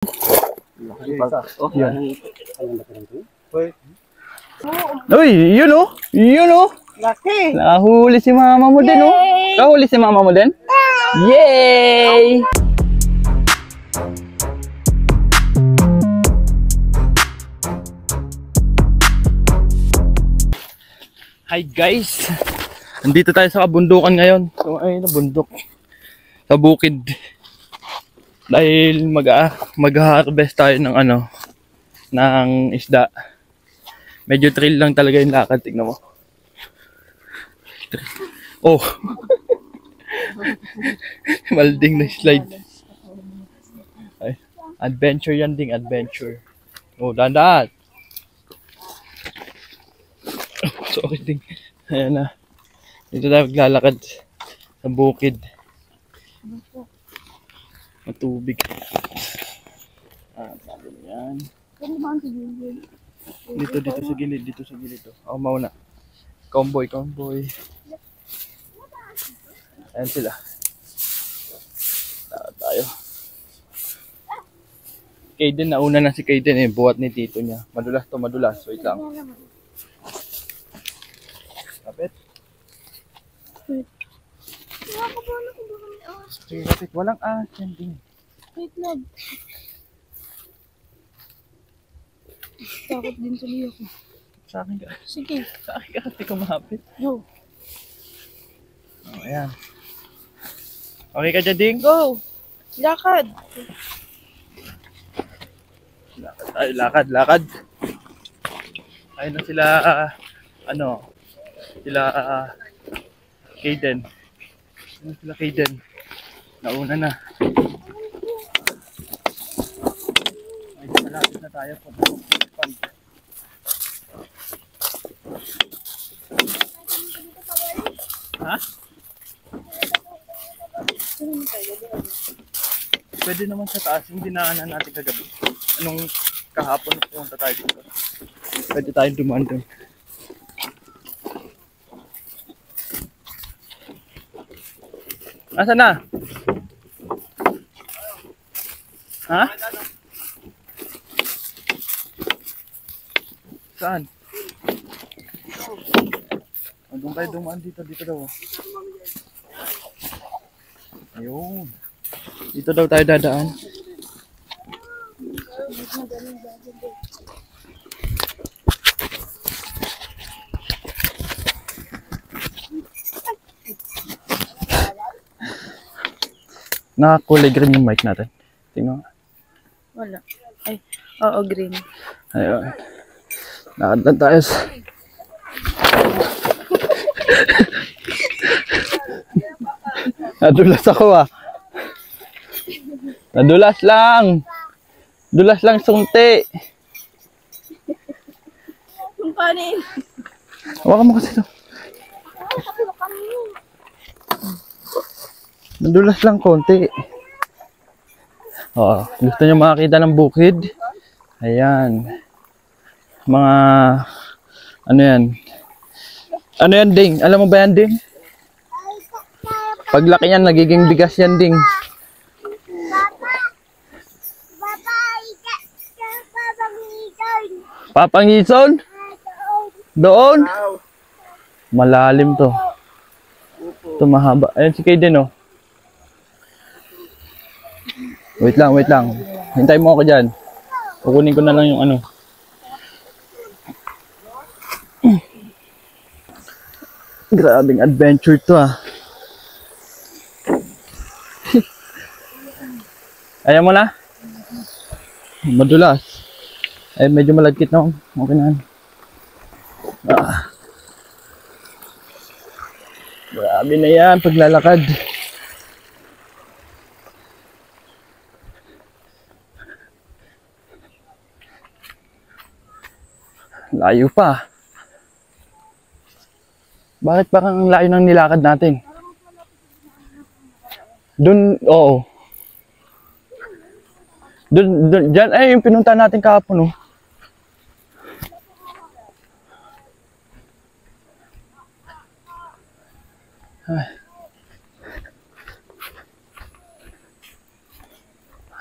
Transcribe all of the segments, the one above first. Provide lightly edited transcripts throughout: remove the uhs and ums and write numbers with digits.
Yan. Uy, yun o. Yun o. Laki. Nakahuli si mama mo din o. Kahuli si mama mo din? Yay! Hi guys! Nandito tayo sa kabundukan ngayon. So, ayun na bundok. Sa bukid. Dahil mag-harvest tayo ng ng isda. Medyo thrill lang talaga yung lakad. Tignan mo. Oh! Malding na slide. Ay, adventure yan ding, adventure. Oh, dandan! Sorry ding. Ayan na. Dito tayo maglalakad sa bukid. Matubig. Sabi mo yan. Dito sa gilid, Ako mauna. Convoy. Ayan sila. Tayo. Kaden, nauna na si Kaden eh. Buhat ni tito niya. Madulas. Wait lang. Kapit. Sige, kapit. Walang sending. Wait lang. Takot din tuloy ako. Sa akin ka. Sige. Sa akin ka kasi kumapit. Go. Oh, ayan. Okay ka dyan, Ding? Go. Lakad. Lakad. Ayun na sila, Kaden. Nauna na. Ay, malapit na tayo po. Ha? Pwede naman sa taas, yung dinaanan natin kagabi. Anong kahapon na pumunta tayo dito. Pwede tayong dumaan doon. Asa na? Ha? Saan? Doon tayo dumaan dito daw. Ayun. Dito daw tayo dadaan. Nakakulay green yung mic natin. Tingnan. Wala. Ay, oo, green. Ayun. Nakadaan tayo sa... Nadulas ako Nadulas lang. Dulas lang sunti. Yung kanin. Hawakan mo kasi ito. Nadulas lang konti. Gusto nyo makakita ng bukid? Ayan. Mga... Ano yan, Ding? Alam mo ba yan, Ding? Paglaki yan, nagiging bigas yan, Ding. Papangison? Doon? Malalim to. Ito mahaba. Ayan si Kaden, oh. Wait lang. Hintayin mo ako dyan. Kukunin ko na lang yung Grabing adventure to Ayaw mo na? Madulas. Ay, medyo malagkit na. Okay na. Grabe na yan paglalakad. Layo pa. Bakit parang layo ng nilakad natin? Doon, oo. Doon, dyan, yung pinunta natin kahapon, oh. Ay.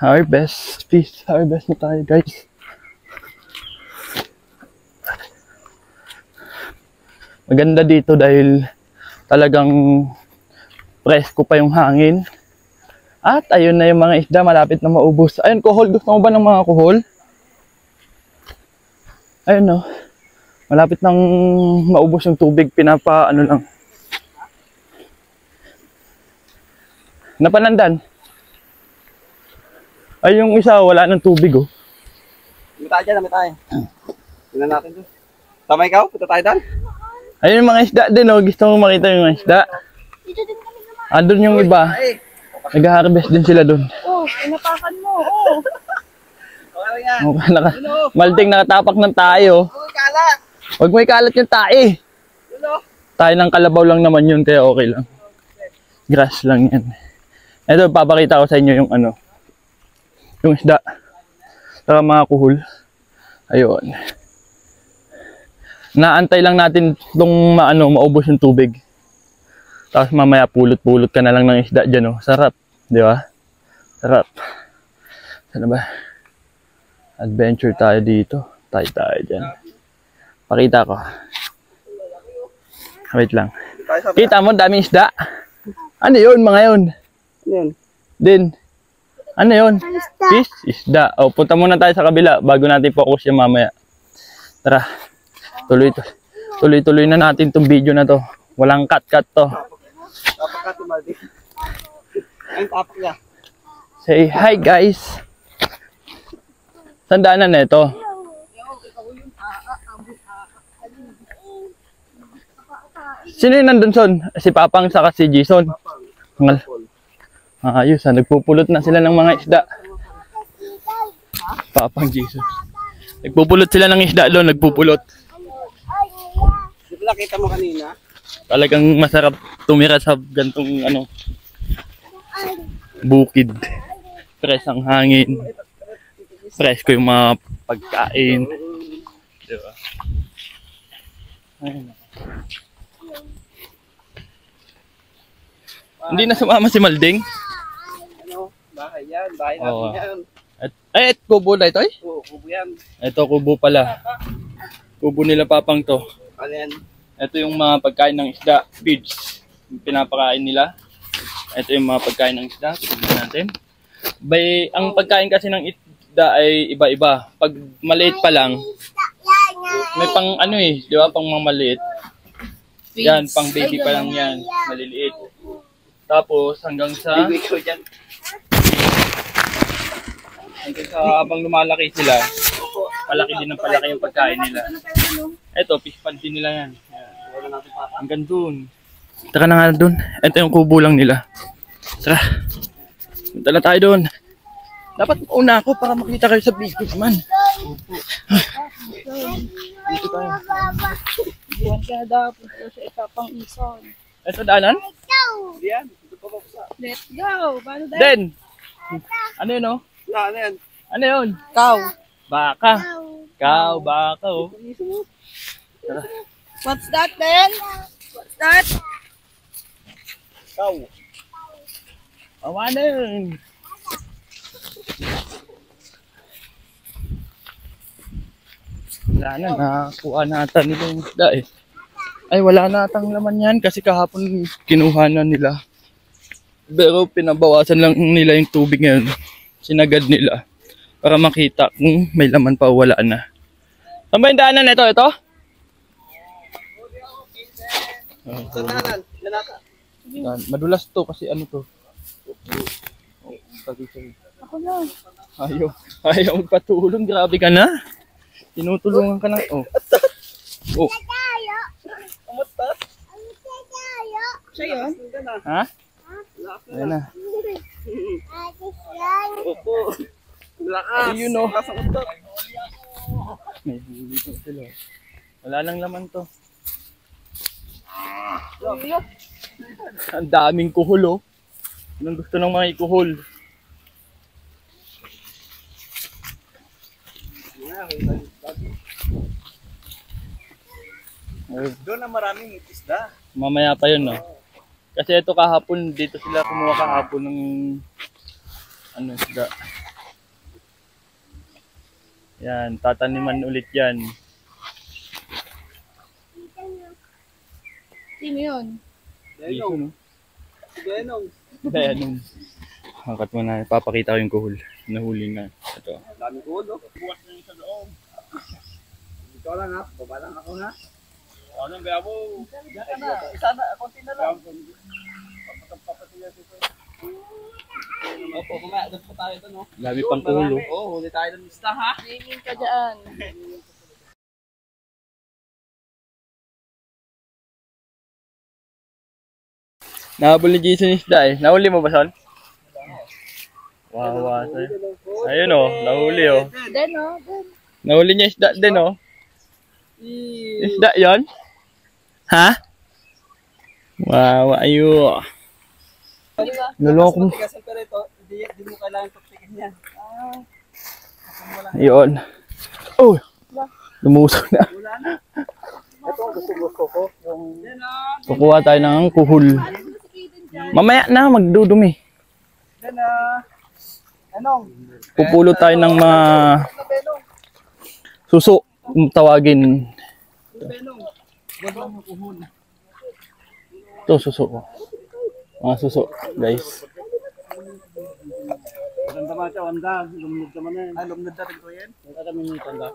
Harvest. Please, harvest na tayo guys. Maganda dito dahil talagang presko pa yung hangin. At ayun na yung mga isda, malapit na maubos. Ayun, kuhol. Gusto mo ba ng mga kuhol? Ayun no. Malapit nang maubos yung tubig. Ano lang. Napanandan. Ay, yung isa wala ng tubig oh. Dami tayo dyan, dami tayo. Tingnan natin doon. Tama ikaw? Punta tayo doon? Ayun yung mga isda din oh. Gusto mo makita yung mga isda? Dito din kami naman. Andun yung iba. Nag-harvest din sila doon. Oh, inapakan mo. Oh. Malding nakatapak ng tayo. Huwag mo ikalat yung tae. Tayo ng kalabaw lang naman yun, kaya okay lang. Grass lang yan. Ito, papakita ko sa inyo yung ano. Yung isda. Saka mga kuhol. Ayun. Naantay lang natin itong maubos yung tubig. Tapos mamaya pulot-pulot ka na lang ng isda dyan, oh. Sarap. Di ba? Sarap. Sana ba? Adventure tayo dito. Tayo dyan. Pakita ko. Wait lang. Kita mo, daming isda. Ano yun, mga yun? Ano yun? Din. Ano yun? Fish? Isda. O, punta muna tayo sa kabila bago natin focus yung mamaya. Tara. Tuloy-tuloy na natin itong video na to. Walang cut-cut to. Tapak ka, Timaldi. Ayun, tapak niya. Say hi, guys. Saan daanan na ito? Sino yung nandun son? Si Papang saka si Jason. Ayos ha, nagpupulot na sila ng mga isda. Papang Jason. Nagpupulot sila ng isda doon, nagpupulot. Di ba nakita mo kanina? Talagang masarap tumira sa gantong bukid. Fresh ang hangin. Fresh ko yung mga pagkain. Diba? Ayun. Hindi na sumama si Malding. Ano? Bahay yan. Bahay natin yan. Kubo na ito eh? Oo, kubo yan. Ito, kubo pala. Kubo nila Papang to. Ano yan? Ito yung mga pagkain ng isda, feeds. Pinapakain nila. Ito yung mga pagkain ng isda. Tignan natin. Ang pagkain kasi ng isda ay iba-iba. Pag maliit pa lang, may pang di ba? Pang mamaliit. Yan, pang baby pa lang yan. Maliliit. Tapos hanggang sa habang lumalaki sila, palaki din ng palaki yung pagkain nila. Ito, fish pond din nila yan. Hanggang dun. Taka na nga dun. Ito yung kubo lang nila. Tara. Punta na tayo dun. Dapat mauna ako para makita kayo sa video naman. Dito tayo. Diyan ka daw. Punta sa Papang Ison. Ito daanan? Yan. Let's go. Paano dahil? Den! Ano yun oh? Ano yan? Ano yun? Cow. Baka. Cow, baka oh. Tara. What's that then? What's that? Cow. Awa na yun. Wala na, nakakuha nata nila yung isda eh. Ay, wala natang laman yan kasi kahapon kinuha na nila. Pero pinabawasan lang nila yung tubig ngayon. Sinagad nila para makita kung may laman pa o wala na. Saan ba yung daanan na ito? Ito? Madulas to kasi ano to. Ako na. Ayaw magpatulong. Grabe ka na. Tinutulungan ka na. Oh. Siya yun? Ha? Ayan na. Opo. Lakas. Ayun o. Lakas ang utot. May huli to sila. Wala lang laman to. Ang daming kuhol oh. Anong gusto ng mga ikuhol? Doon na maraming isda. Mamaya pa yun no. Kasi ito kahapon, dito sila kumuha kahapon ng isda. Yan, tataniman ulit yan. Sino yun? Benong. Si Benong. Benong. Angkat mo na, papakita ko yung kuhol. Nahuli na. Ito. Daming ulo. Bukas na yung sa loob. Dito lang ha. Baba lang ako ha. Ano ang gaya mo? Diyan ka na. Isa na. Konti na lang. Papatila dito. Opo, kumaya. Doon po tayo doon, no? Labi pang kuhol. Oo, huli tayo ng lista, ha? Naming ka dyan. Nahabol ni Jason isda eh. Nahuli mo ba, Son? Wawa sa'yo. Ayun oh, nahuli oh. Den, oh. Den. Nahuli niya isda din oh. Isda yon? Ha? Wawa ayo. Diba? Naloko mo. Tigasan pero ito, hindi mo kailangan tuktikin yan. Yun. Oh! Lumusok na. Wala na. Ito ang gusto ko. Yung... Kukuha tayo ng kuhol. Mamaya na, magdudumi. Then, anong? Pupulo tayo ng mga suso. Tawagin. Benong. Benong ng kuhon. Ito, suso ko. Mga suso, guys. Ganda ba siya, wanda? Lumnod naman na yan. Ah, lumnod na rin ko yan? Yung kami yung tanda.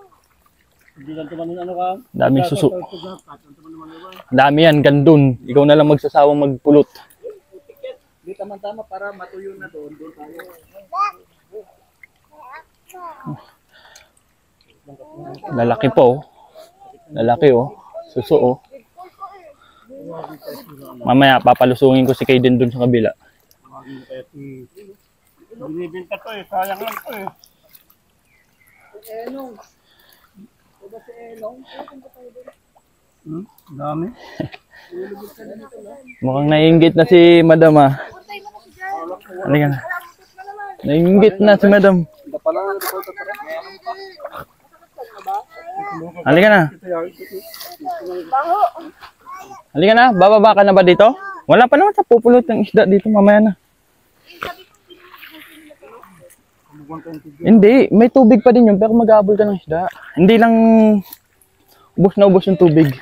Hindi lang naman yung ano ka? Daming suso. Dami yan, gandun. Ikaw na lang magsasawang magpulot. Hindi tama-tama para matuyo na doon. Doon tayo. Lalaki po. Lalaki oh. Suso oh. Mamaya papalusungin ko si Kaden dun sa kabila. Binibinta to eh. Sayang lang to eh. Enong. Ba si Enong? Dami. Mukhang naiinggit na si Madam ah. Halika na. Naiinggit na si Madam. Halika na. Halika na. Bababa ka na ba dito? Wala pa naman sa pupulot ng isda dito mamaya na. Hindi. May tubig pa din yun pero mag-aabol ka ng isda. Hindi lang ubos na ubos yung tubig.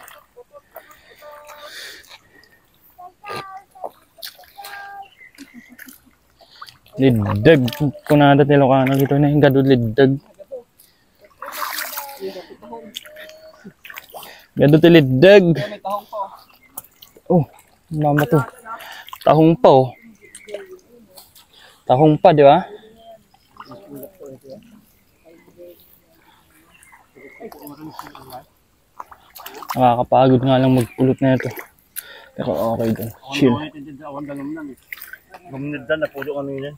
Liddag. Kung nadating Ilocano dito na yung gadod liddag. Gadod liddag. Oh, mama to. Tahong pa oh. Tahong pa, di ba? Nakakapagod nga lang magpulot na ito. Pero okay din. Chill. Lumnod na, napulo kami yun.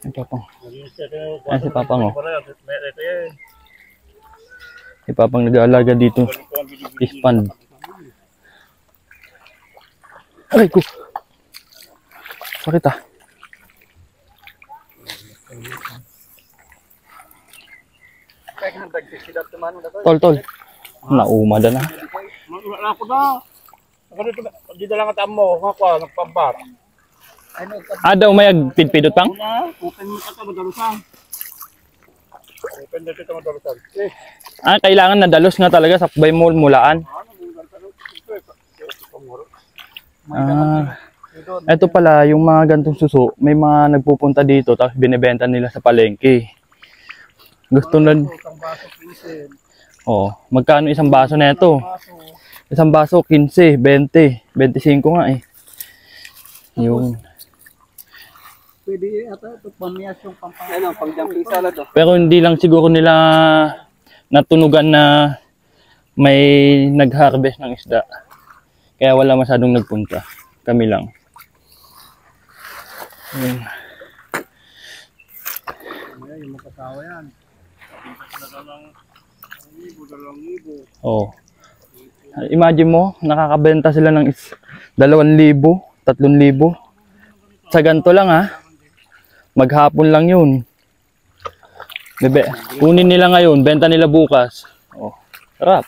Ay, Papang. Ay, si Papang oh. Si Papang nag-aalaga dito. Fish-pond. Aray ko. Sakit ah. Tol. Naumada na. Wala ko na. Hindi na lang at amo. Ako, nagpambar. Daw may agpidpidot pang? Open mo ito, madalusan. Open na ito, madalusan. Kailangan na dalos nga talaga sakbay mo mulaan. Ito pala, yung mga gantong suso, may mga nagpupunta dito tapos binibenta nila sa palengke. Gusto na... Oh, magkano isang baso na ito? Isang baso 15, 20, 25 nga eh. Yung pwede ata ito pamiyas yung pang-jumping salad oh. Pero hindi lang siguro nila natunugan na may nag-harvest ng isda. Kaya wala masyadong nagpunta. Kami lang. Yung magkasawa yan. Oh. Imagine mo, nakakabenta sila ng 2,000, 3,000. Sa ganito lang ha. Maghapon lang yun. Bebe, kunin nila ngayon, benta nila bukas. Oh, sarap.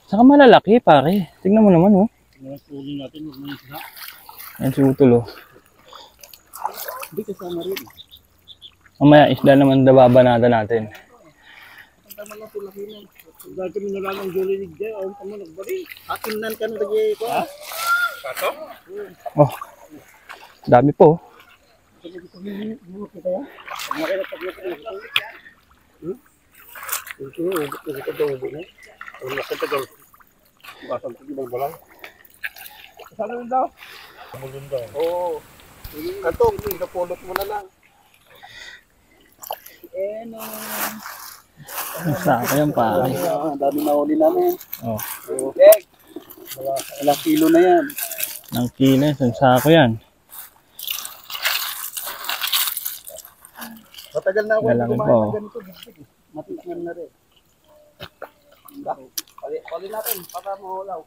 Saka malalaki pare. Tignan mo naman oh. Ayan si Utol oh. Hindi kasama rin. Mamaya isda naman nababanatan natin. Ang tama lang sila kinan. Dahil kami nalang julinig dyan, ang tama nagbari. Hakinan ka na lagi ko. Ha? Kato? Oh, dami po. Saan rin daw? Oo. Kato, napulot mo na lang. Saka yan pa. Ang dami na uli namin. Oh, Leg! Ilang kilo na yan. ng kilo, isang sako yan. Matagal na ako Lalaki kumain po. ng ganito. Matikman na rin. Pali natin para mahulaw.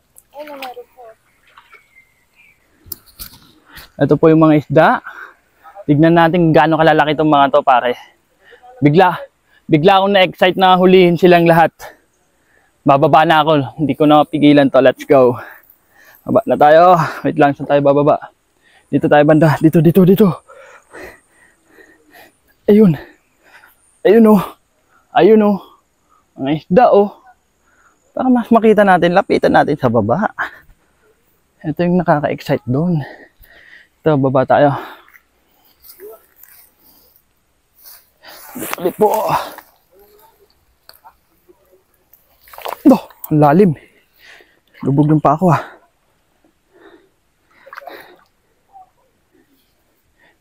Ito po yung mga isda. Tignan natin gaano kalalaki itong mga to, pare. Bigla akong na-excite na hulihin silang lahat. Bababa na ako. Hindi ko na mapigilan to. Let's go. Baba na tayo. Wait lang, saan tayo bababa? Dito tayo banda. Dito. Ayun. Ayun oh. Ayun oh. Mga isda oh. Para mas makita natin, lapitan natin sa baba. Ito yung nakaka-excite doon. Ito, baba tayo. Dito po. Ito, ang lalim. Lubog yung pa ako ah.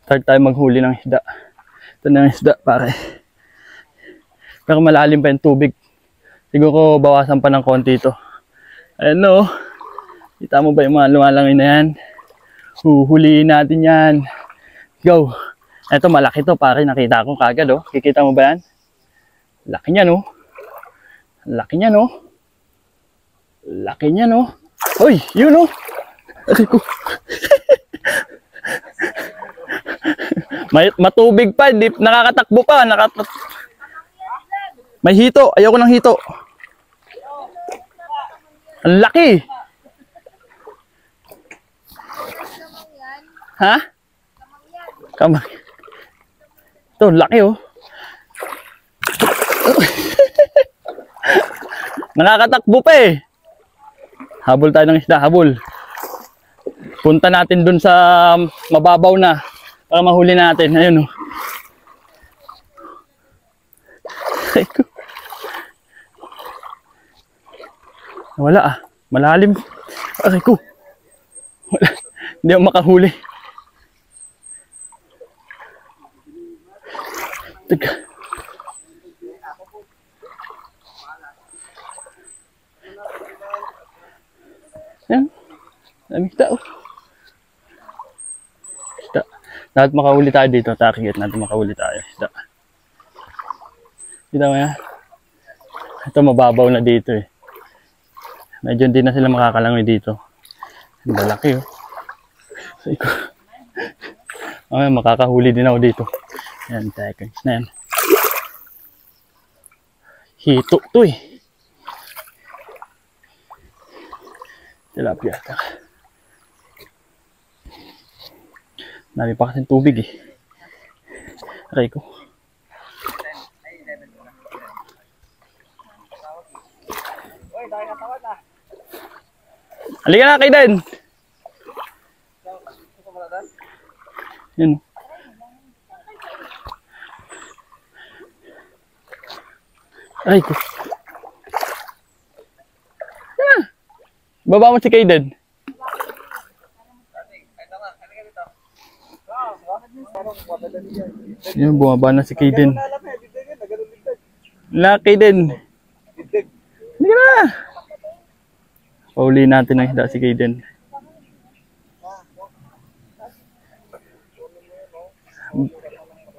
Start tayo maghuli ng isda. Ito na yung isda, pare. Pero malalim pa yung tubig. Siguro bawasan pa ng konti ito. Ayan o. Kita mo ba yung mga lumalangin na yan? Huhuliin natin yan. Go. Ito malaki to, pare. Nakita ko kagad o. Kikita mo ba yan? Laki niya no. Laki niya no. Laki niya no. Hoy, yun o. Aray ko. Matubig pa, di, nakakatakbo pa, may hito, ayoko ng hito. Ang laki. Ha? Kamang. Ito, laki oh. Nakakatakbo pa eh. Habol tayo ng isda, habol. Punta natin dun sa mababaw na. Para mahuli natin. Ayun oh. Wala ah. Malalim. Aray ko. Wala. Hindi ako makahuli. Teka. Yan. Daming tao. Isda. Dapat makahuli tayo dito. Target natin makahuli tayo. Isda. Kita mo yan? Ito mababaw na dito eh. Medyo hindi na sila makakalangoy dito. Ang lalaki oh. Say ko. Okay, makakahuli din ako dito. Yan, seconds na yan. Hito to eh. Tilapia. Dami pa kasing tubig eh. Aray ko. Halika na, Kaiden. Yan. Aray ko. Yan. Baba mo si Kaiden. Yan, bumaba na si Kaiden. Na, Kaiden. Halika na. Pauli natin ang isda si Kaiden.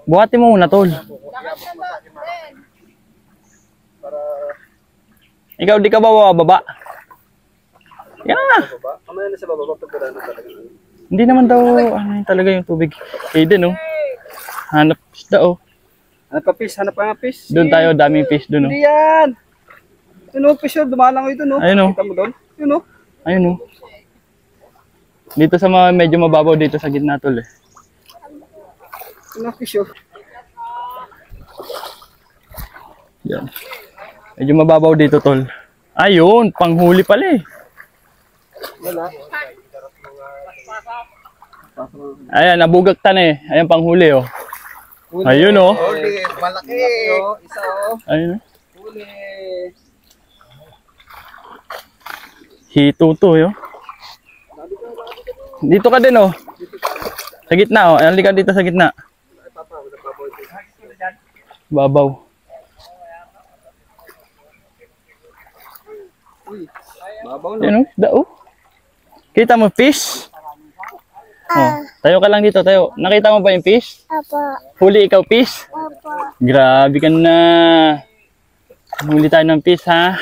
Buhatin mo muna, tol. Ikaw di ka ba bababa? Yan na. Kamaya na sa baba pagkaraan na talaga. Hindi naman daw ano yun talaga yung tubig. Kaiden oh. Hanap isda oh. Hanap pa fish, hanap pa nga fish. Doon tayo, daming fish doon oh. Hindi yan. Yun o, fish o, dumalang ito no. Ayun oh. Kita mo doon? Yun o. Ayun oh. Dito sa mga medyo mababaw dito sa gitna tol eh. Nafish oh. Yan. Medyo mababaw dito, tol. Ayun, panghuli pala eh. Wala. Ayan, nabugagtan eh. Ayan, panghuli oh. Ayun oh. Huli, malaki. Isa oh. Ayun. Huli. Hito to yo. Dito ka din oh. Sa gitna oh. Halika dito sa gitna. Babaw. Babaw na. Yan oh, isda oh. Kita mo fish? Oh, tayo ka lang dito, tayo. Nakita mo ba yung fish? Apa. Huli ikaw fish? Apa. Grabe ka na. Huli tayo ng fish ha.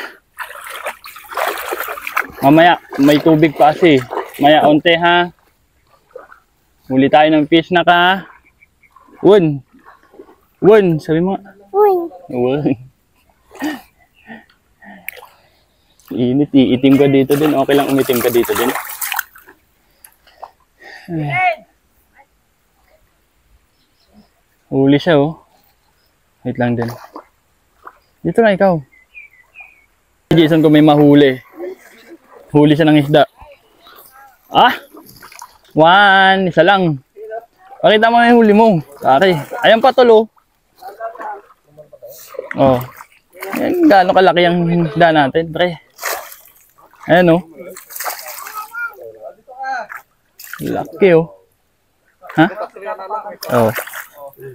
Mamaya, may tubig pa kasi. Maya onte ha. Huli tayo ng fish na ka. Wun. Wun, sabi mo. Uy. Wun. Init, iitim ka dito din. Okay lang umitim ka dito din. Huli siya oh. Wait lang din. Dito na ikaw. Jason ko may mahuli. Huli siya ng isda. Ah! One! Isa lang. Pakita mo yung huli mo. Okay. Ayan pa tol oh. Oh. Ayan, gaano kalaki ang isda natin, pre. Ayan oh. Laki oh. Ha? Oh.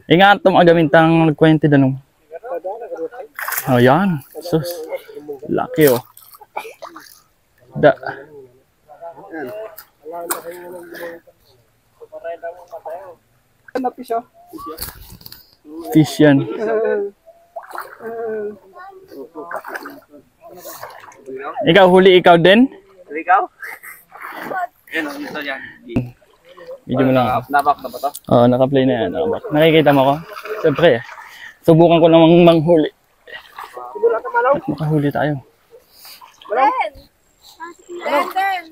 Ingat mo agamintang nagkwente danong. Oh, yan. Sus. Laki oh. Da. Nafish oh. Fish yan. Ikaw huli ikaw din? Ikaw? Yan oh, ito yan. Video mo lang. Nabak na ba to? Oo, naka-play na yan. Nakikita mo ko? Siyempre, subukan ko namang manghuli. At makahuli tayo. Ben! Ben!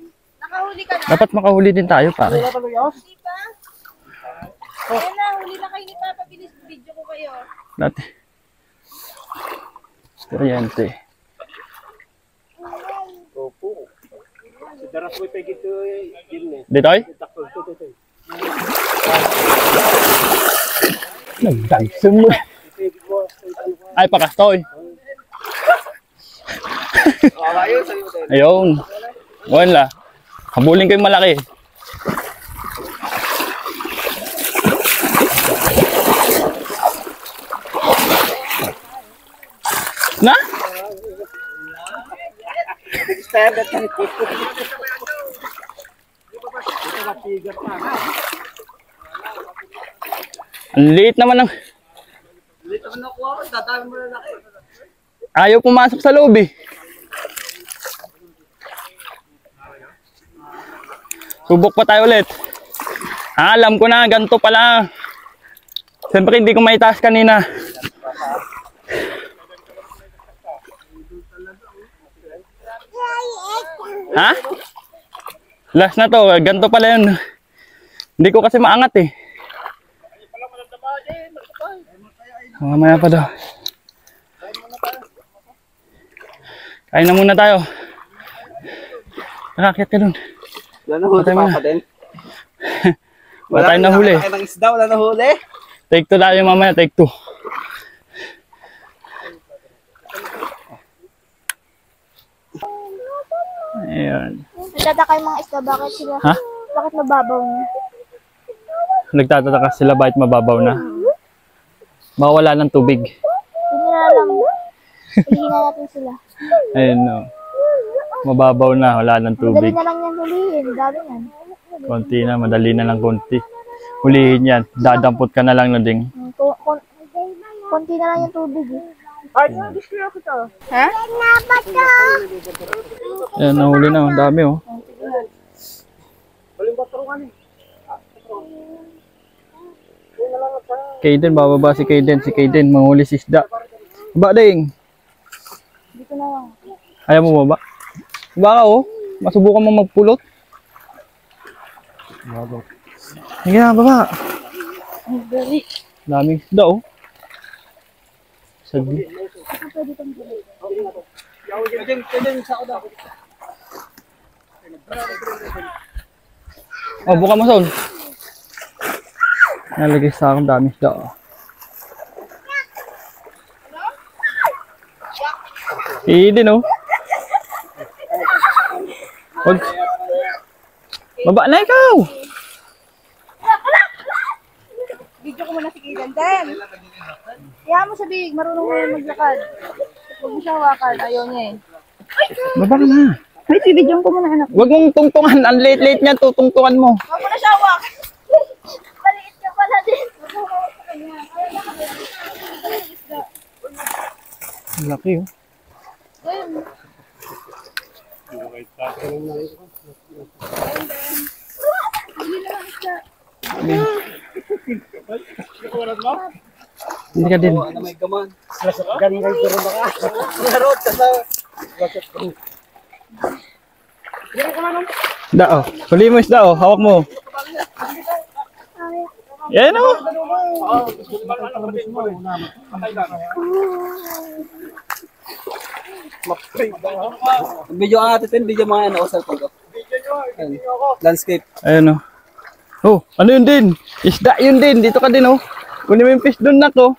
Nakahuli ka na? Dapat makahuli din tayo, pare. Hindi pa? Ayun na, huli na kayo ni Papa. Bilis video ko kayo. Dati. Kuryente. Opo. Daras mo ipigit ito yun eh. Ditoy? Nagdagsong mo. Ay, pakastoy. Ayun. Wala. Habulin kayong malaki. Na? Ang liit naman ng... Lito mo nakuha ko, dadami mo na laki. Ayaw pumasok sa loob eh. Subok pa tayo ulit. Alam ko na, ganito pala. Siyempre hindi ko maitaas kanina. Ha? Last na to, ganito pala yun. Hindi ko kasi maangat eh. Mamaya pa daw. Kain na muna tayo. Nakakit ka dun. Wala na huli pa din. Wala tayong nahuli. Wala ng isda, wala na huli. Take 2 tayo mamaya, take 2. Ayan. Nagtataka yung mga isda, bakit sila? Ha? Bakit mababaw na? Nagtataka sila bakit mababaw na. Baka wala ng tubig. Hindi na lang. Hihina natin sila. Ayun no. Mababaw na, wala ng Madali tubig. na lang yan hulihin. Dami yan. Konti na, madali na lang konti. Hulihin yan. Dadampot ka na lang na ding. Konti na lang yung tubig eh. Ay, gusto ko to. Ha? Ayan, nahuli na. Ang dami oh. Kaden, bababa si Kaden. Si Kaden, manghuli si isda. Baba ding. Dito na lang. Ayaw mo baba? Baka oh. Masubukan mo magpulot. Sige na, baba. Ang gali. Daming isda oh. Sagli. Oh, buka mo Sol. Nalagay sa akong daming isda oh. Din oh. Wag. Baba na ikaw. Video ko muna si Kidan din. Kaya mo sabi, marunong mo yung maglakad. Huwag mo siya hawakan. Ayaw niya eh. Baba ka na. Ay, video ko muna anak. Huwag mong tungtungan. Ang late-late niyan, tutungtungan mo. Huwag mo na siya hawak. Maliit ka pala din. Huwag mo hawak sa kanya. Ang laki oh. Ayun. Hindi ka din. Ano may gaman? Ganing kayo rin baka. Narot ka sa... Isda oh. Huli mo isda oh. Hawak mo. Yan oh. Video ang natin, video mga ano, sa pag landscape. Ayan oh. Oh, ano yun din? Isda yun din. Dito ka din oh. Kunin mo yung fish doon na ko.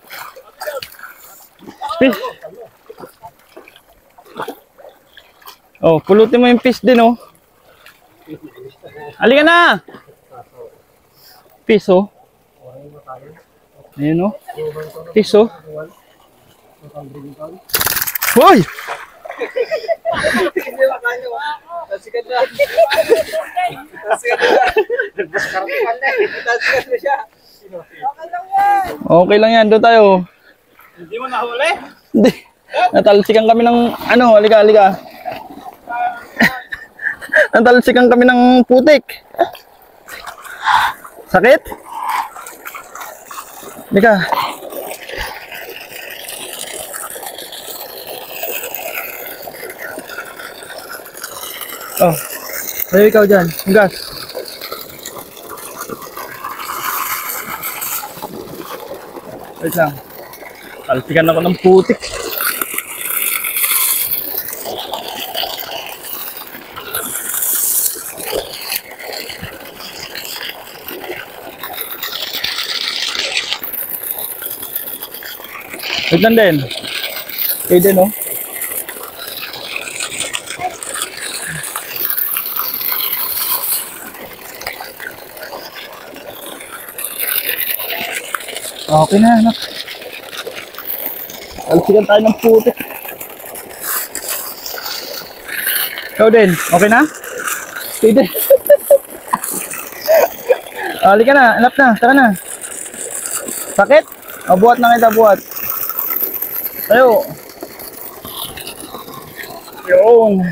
Fish. Oh, pulutin mo yung fish din oh. Halika na! Fish oh. Ayan oh. Fish oh. Hoy! Tasikat na. Tasikat na siya. Okay lang yan. Doon tayo. Hindi mo nahuli? Hindi. Natalsikan kami ng ano. Halika, halika. Natalsikan kami ng putik. Sakit? Halika. Oh, ayo ikaw dyan. Gas. Wait lang. Talsikan ako ng putik. Wait lang din. Wait din oh. Okay na, anak. Talsikan tayo ng putik. Ikaw din, okay na? Okay din. Halika na, anak na, tara na. Sakit? O, buhat na kita, buhat. Tayo. Yung.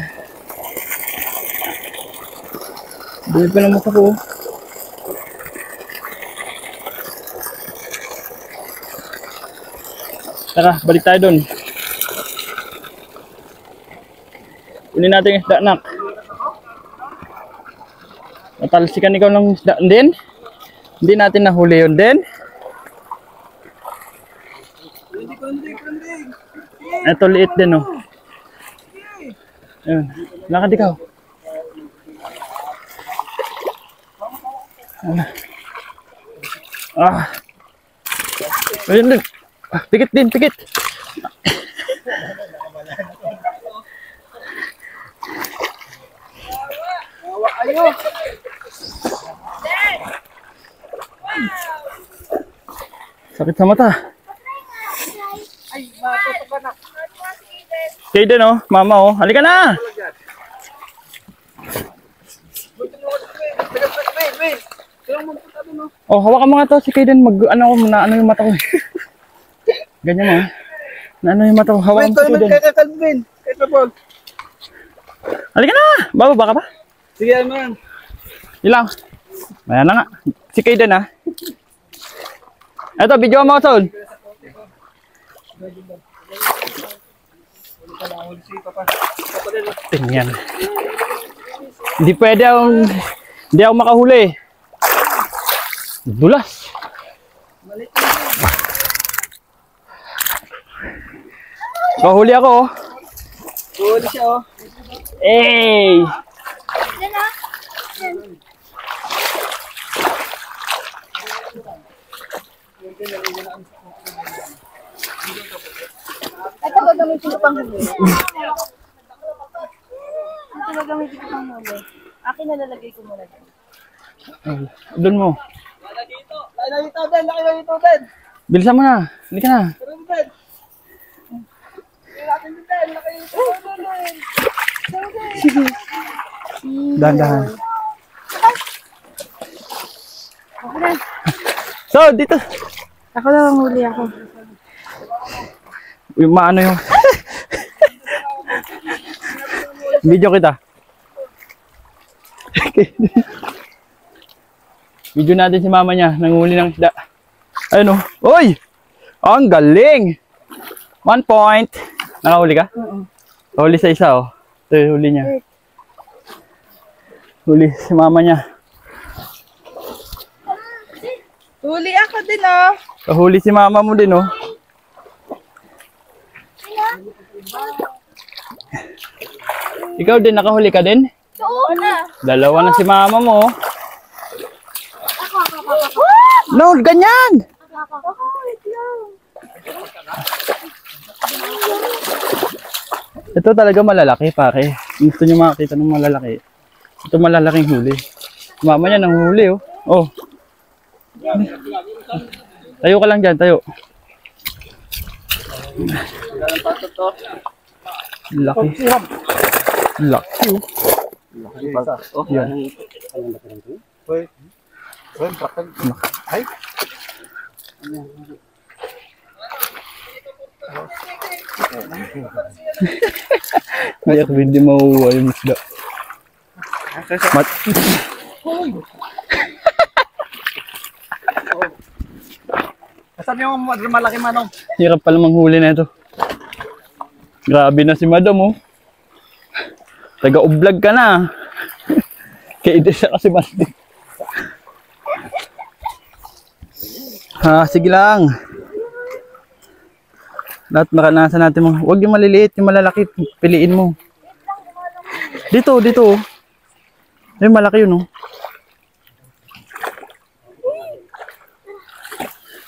Dili pa naman ako. Tara, balik tayo dun. Kunin natin yung isda, anak. Natalsikan ikaw ng isda din. Hindi natin nahuli yun din. Ito liit din oh. Ayun, lakad ikaw. Ah. Ayun din. Ah, pikit din, pikit. Ayo. Sakit sa mata. Ay, matutok ka na. Kayo din oh, mama oh. Halika na. Oh, hawakan mo nga to si Kaden. Mag ano ko muna, ano yung mata ko. Ganyan mo. Na ano yung mata ko. Hawakan mo si Kaden. Kakakalbin. Kakakalbin. Halika na. Bababa ka ba? Sige, man. Ilang. Ayan na nga. Si Kaden ah. Eto, video mo Sol. Tingnan. Hindi pwede akong, hindi ako makahuli. Dulas. Kahuli ako oh. Huli siya oh. Hey! Yan ah. Ito gagamitin ko pang huli. Ito gagamitin ko pang huli. Akin nalalagay ko muna dyan. Doon mo. Laki na dito, Den. Laki na dito, Den. Bilisan mo na. Hindi ka na. Meron, Den. Laki na, Den. Laki na dito, Den. Dahan-dahan. Ako na. So, dito. Ako lang ang huli ako. Yung maano yung... Video kita. Video natin si mama niya. Nanghuli ng isda. Ayun oh. Uy! Ang galing! 1 point. Nakahuli ka? Huli sa isa oh. Ito yung huli niya. Huli si mama niya. Huli ako din oh. Kahuli si mama mo din oh. Ikaw din, nakahuli ka din? Oo na. Dalawa na si mama mo oh. No, ganyan! Wait lang. Ito talaga malalaki pare. Gusto niyo makakita ng malalaki. Ito malalaking huli. Mama niya nang huli oh. Oh. Tayo ka lang dyan, tayo. Laki. Laki oh. Oh, yan. Hoy. Hoy, bakit? Ay. Ay, ako hindi mauuwa yung isda. Saan yung malaki manong? Hirap pala manghuli na ito. Grabe na si madam oh. Taga-vlog ka na. Kaide siya kasi masti. Sige lang. Lahat maranasan natin mo. Huwag yung maliliit, yung malalaki. Piliin mo. Dito, dito oh. Yung malaki yun oh.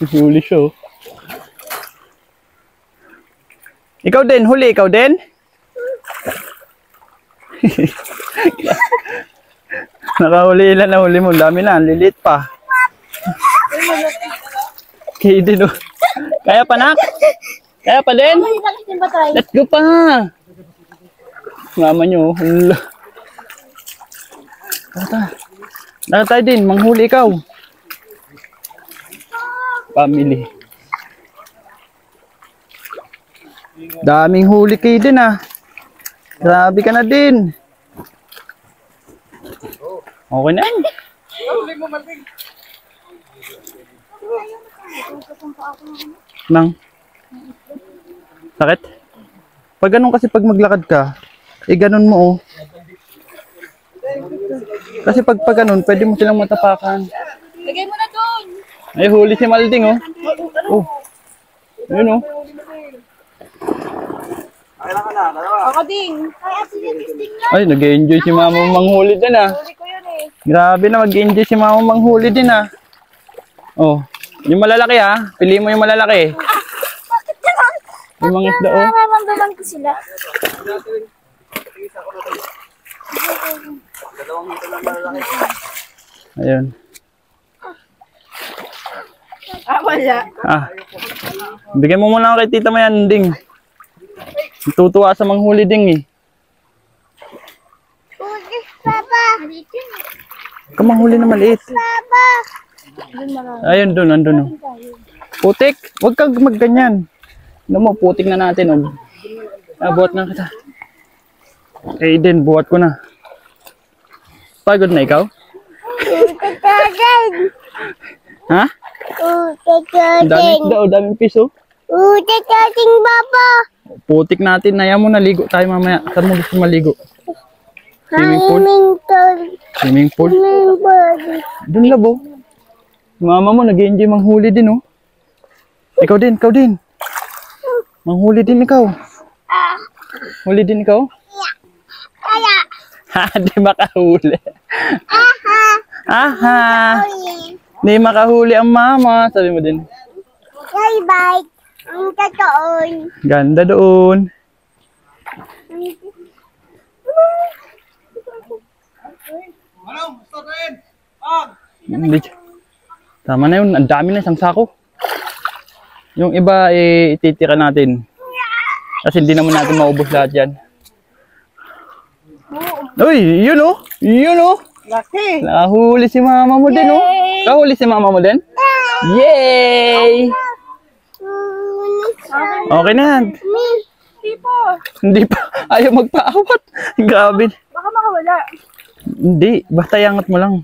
Huli siya oh. Ikaw din, huli ikaw din? Nakahuli ilan na huli mo, dami na, lilit pa. Kaya din oh. Kaya pa nak? Kaya pa din? Let's go pa. Mama nyo, hula. Tara tayo din, manghuli ikaw. Family. Daming huli kayo din ah. Grabe ka na din. Okay na. Nang sakit? Pag ganun kasi pag maglakad ka, ganun mo oh. Kasi pag ganun, pwede mo silang matapakan. Lagay mo na doon. Ay, huli si Malding oh. Oh. Ayun oh. Ako din. Ay, ding na. Ay, nag-enjoy si mama manghuli din ah. Huli ko yun eh. Grabe na, mag-enjoy si mama manghuli din ah. Oh, yung malalaki ah. Pili mo yung malalaki. Bakit naman? Yung mga isda oh. Nararamdaman ko sila. Ayun. Wala. Bigyan mo muna kay Tita Mayan, Ding. Tutuwa sa manghuli ding eh. Papa. Kamanghuli na maliit. Papa. Ayun doon, andun oh. Putik, wag kang magganyan. Ano mo, putik na natin oh. Buhat na kita. Eh din, buhat ko na. Pagod na ikaw? Utatagan. Ha? Utatagan. Daming isda oh, daming piso. Utatagan, Papa. Putik natin, naya mo naligo tayo mamaya. Saan mo gusto maligo? Swimming pool? Swimming pool? Doon labo. Mama mo nag-enjoy manghuli din oh. Ikaw din, ikaw din. Manghuli din ikaw. Huli din ikaw? Kaya. Ha, di makahuli. Aha. Di makahuli ang mama. Sabi mo din. Bye-bye. Ang katoon. Ganda doon. Ano? Gusto rin! Pag! Hindi. Tama na yun. Ang dami na isang sako. Yung iba ititira natin. Kasi hindi naman natin maubos lahat yan. Uy, yun oh. Yun oh. Laki. Nakahuli si mama mo din oh. Nakahuli si mama mo din? Yay! Okay na yan. Hindi po. Hindi pa. Ayaw magpaawat. Grabe. Baka makawala. Hindi. Basta iangat mo lang.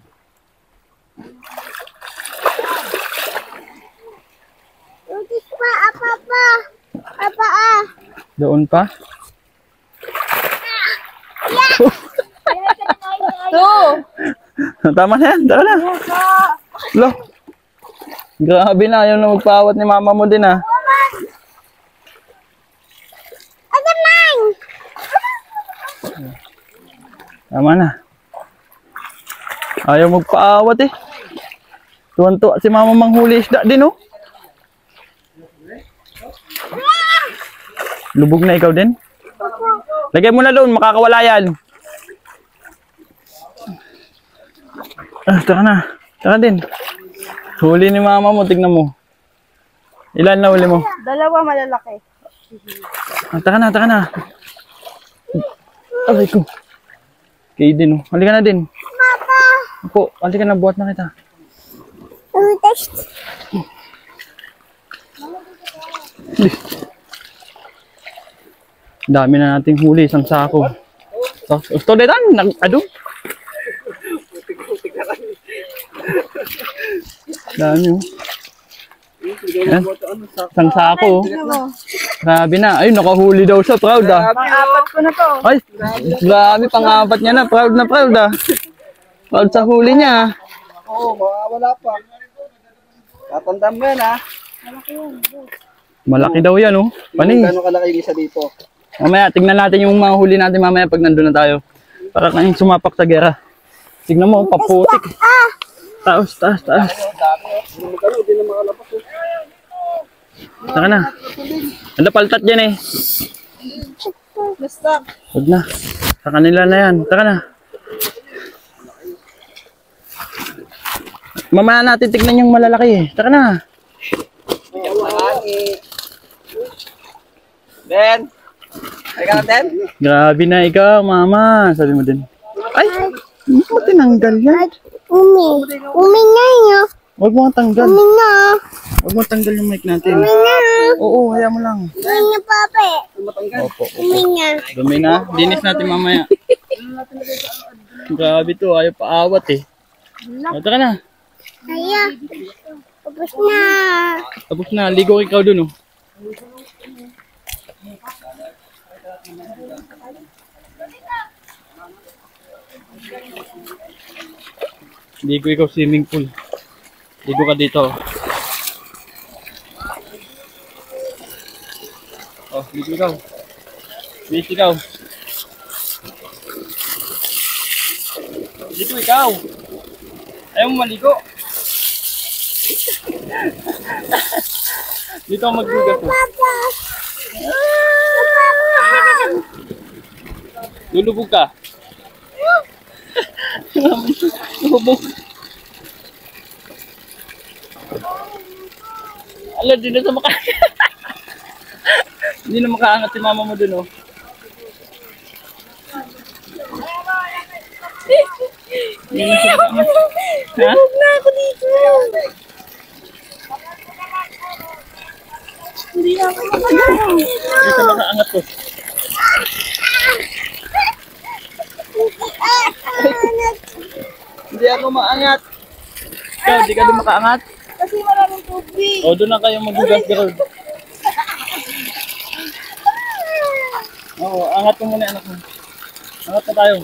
Apa. Doon pa. Tama na yan. Tara na. Lo. Grabe na. Ayaw na magpaawat ni mama mo din ah. Tama na. Ayaw magpaawat eh. Tuwan-tuwa si mama manghuli isda din oh. Lubog na ikaw din? Lagay mo na doon, makakawala yan. Tara na. Tara din. Huli ni mama mo, tignan mo. Ilan na huli mo? Dalawa malalaki. Tara na, tara na. Aray ko. Kay din oh. Halika na din. Papa. Ako, halika na, buhat na kita. Dami na nating huli, isang sako. Gusto din yan, ado. Dami oh. Yan. Isang sako oh. Grabe na. Ay, nakahuli daw siya, proud ah. Pang-apat ko na to. Ay, grabe, pang-apat niya na, proud ah. Proud sa huli niya. Oo, wala pa. Tatandaan mo yan ha. Malaki daw yan oh. Pani. Gano'ng kalaki yung isa dito? Mamaya, tignan natin yung mga huli natin mamaya pag nandun na tayo. Para kayong sumapak sa gera. Tignan mo, paputik. Taas. Hindi na makalabas. Saka na. Ano paltat dyan eh. Basta. Huwag na. Sa kanila na yan. Saka na. Mamaya natin tignan yung malalaki eh. Saka na. Ben! Ay ka na, Ben? Grabe na ikaw, mama. Sabi mo din. Ay, hindi mo tinanggal yan. Umi na yun. Huwag mo tanggal. Umi na. Huwag mo tanggal yung mic natin. Oo, hayaan mo lang. Umi na, papa. Opo. Umi na. Dumi na. Dinis natin mamaya. Grabe to. Ayaw paawat eh. Tara na. Kaya. Tapos na. Tapos na. Ligo ikaw dun oh. Ligo ikaw swimming pool. Ligo ka dito. Oh, ligo ikaw. Ligo ikaw. Ligo ikaw. Ayaw mo maligo. Dito ako magdugas oh. Lulubog ka. Lulubog. Ala, di na sa hindi na makaangat si mama mo dun oh. Hindi na siya makaangat. Ha? Na ako dito. Hindi ako makakaroon. Hindi siya makaangat ko. Hindi ako maangat. Ikaw, di ka doon makaangat. Kasi maraming tubig. O, doon na kayo maghugas, girl. Oo, angat mo muna, anak mo. Angat na tayo.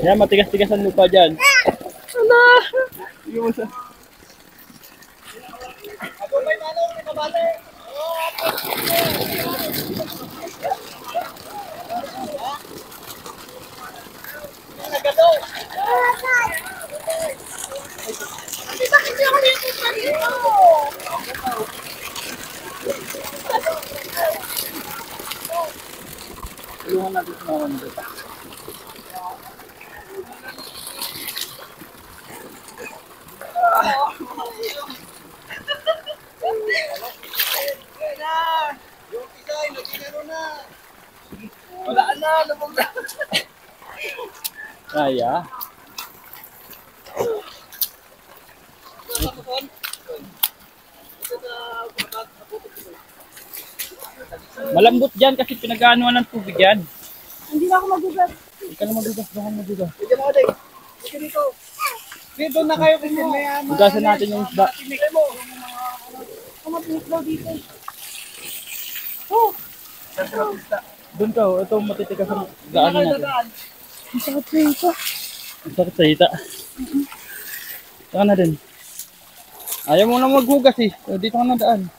Yan, matigas-tigas ang lupa dyan. Ano? Ako may manong, may kabate. Bakit di ako dito sa dito? Tulungan natin sa mga dito. Yung isa ay nagkinaro na. Wala na, lumog na. Kaya. Malambot dyan kasi pinag-aanuan ng tubig yan. Hindi na ako magugat. Hindi ka na magugas, baka magugas. Sige mga day. Sige dito. Dito na kayo kasi may Hugasan natin yung isda. tinigay mo. Kumapinis daw dito. Oh, Doon ka, ito matitigas ang daanan natin. ang sakit na ito. Ang sakit sa hita. Saka na din. Ayaw mo na maghugas eh. O, dito ka na daan.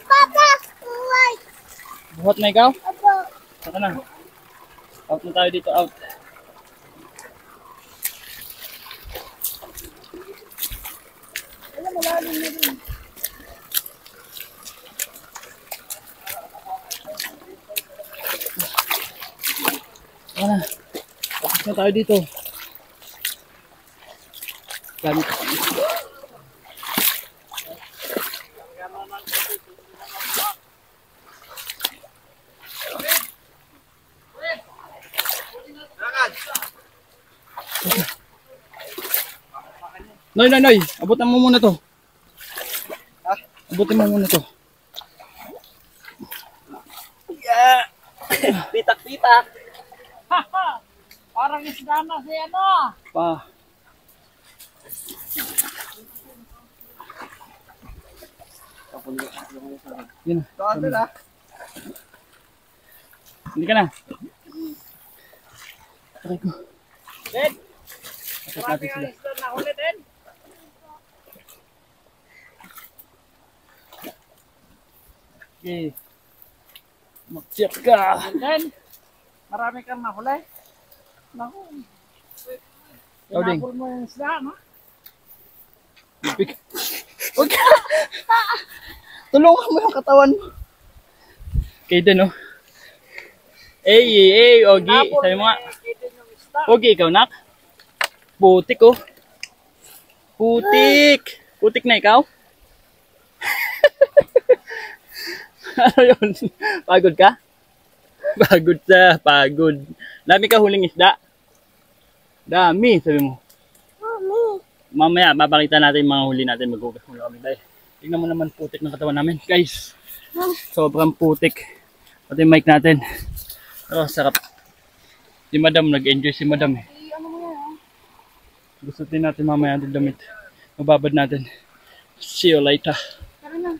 Papa! Wait! Buhat na ikaw? Apo! Saka na. Out na tayo dito, out. Alam, malalim na rin. Saka na. Bakit na tayo dito? Gamit. Noy, noy, noy. Abutan mo muna to. Abutin mo muna to. Yeah. Pitak-pitak. Parang isda na si ano. Pa. Yun. Ito na. Hindi ka na. Aray ko. Ben, Atat natin sila. isda na ulit din. Okay. Mag-check ka. Ben, marami kang nahuli. Naku. Ikaw ding. Pinapul mo yung isda, no? Big. Huwag ka. Tulungan mo yung katawan mo. Okay din, oh. Ogi. Sabi mo nga. Ogi, ikaw, nak. Putik, oh. Putik. Putik na ikaw? Ano yun? Pagod ka? Pagod sa pagod. Dami ka huling isda? Dami, sabi mo. Mami. Mamaya, papakita natin yung mga huli natin. Maghugas muna kami dahil. Tingnan mo naman putik ng katawan namin. Guys, sobrang putik. Pati yung mic natin. Oh, sarap. Si madam, nag-enjoy si madam eh. Ano mo yan, ha? Gusto din natin mamaya natin damit. Mababad natin. See you later. Tara na.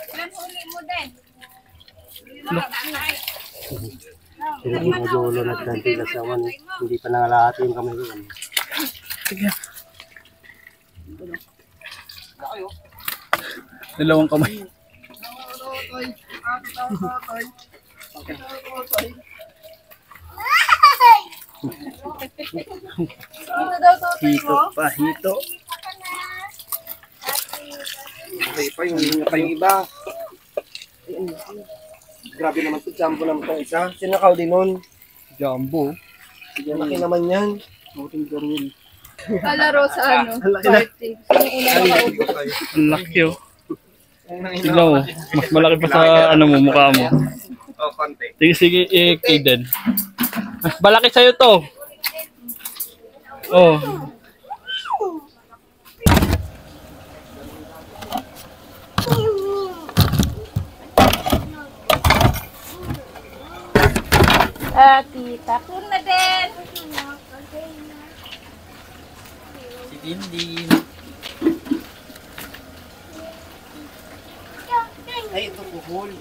Ilan huli mo din? Hindi mo dulo na dahil sa awan, hindi pa nangalahati yung kamay ko. Sige. Dalawang kamay. Ano daw tutoy Hito mo? pa, hito. Okay pa yung iba. Grabe naman ito, jumbo naman itong isa. Sinakaw din nun. Jumbo. Laki naman yan. Mountain Gorilla. Kalaro sa ano? Ang laki na. Party. Sino una makaubos? Ang laki oh. Tignan mo. Mas malaki pa sa ano mo, mukha mo. Oh, konti. Sige, sige, Kaden. Mas malaki sa'yo to. Oh. Tita, puna din. Si Dindin. Ay, ito kuhol.